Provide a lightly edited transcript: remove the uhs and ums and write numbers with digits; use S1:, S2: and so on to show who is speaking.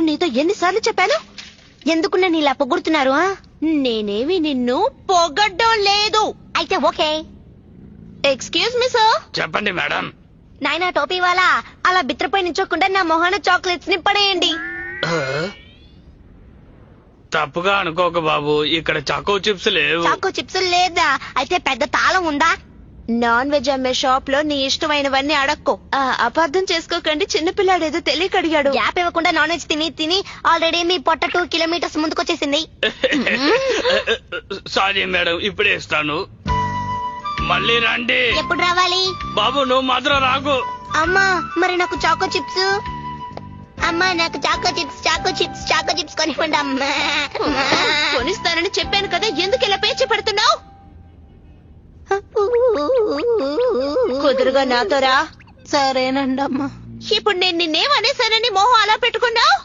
S1: నీతో ఎన్నిసార్లు చెప్పాను?
S2: ఎందుకు నన్ను ఇలా పొగుడుతున్నారు?
S1: నేనేమి నిన్ను పొగడ్డం లేదు.
S2: అయితే ఓకే.
S1: Excuse me sir.
S3: చెప్పండి మేడం.
S2: నాయనా టోపీ వాళ్ళ అలా బిత్రపై నుంచోకుండా నా మొహాన చాక్లెట్స్ ని పడేయండి.
S3: తప్పుగా అనుకోక బాబు, ఇక్కడ చాకో చిప్స్ లేవు.
S2: చాకో చిప్స్ లేదా? అయితే పెద్ద తాళం ఉందా?
S1: నాన్ వెజ్ అమ్మే షాప్ లో నీ ఇష్టమైనవన్నీ అడక్కో. అపార్థం చేసుకోకండి, చిన్నపిల్లాడేదో తెలియక అడిగాడు.
S2: గ్యాప్ ఇవ్వకుండా నాన్ వెజ్ తిని తిని ఆల్రెడీ మీ పొట్ట 2 కిలోమీటర్స్ ముందుకొచ్చేసింది.
S3: సారీ మేడం, ఇప్పుడే ఇస్తాను. మళ్ళీ రండి.
S2: ఎప్పుడు రావాలి?
S3: బాబు నువ్వు మాత్రం రాకు.
S2: అమ్మా మరి నాకు చాకో చిప్స్. అమ్మా నాకు choco chips choco chips choco chips కొనివ్వండి అమ్మా.
S1: కొనిస్తానని చెప్పాను కదా, ఎందుకు ఇలా పేచి పడుతున్నావు? కుదురుగా నాతో రా.
S2: సరేనండి అమ్మా.
S1: ఇప్పుడు నేను నిన్నేమనేసానని మోహం అలా పెట్టుకున్నావు?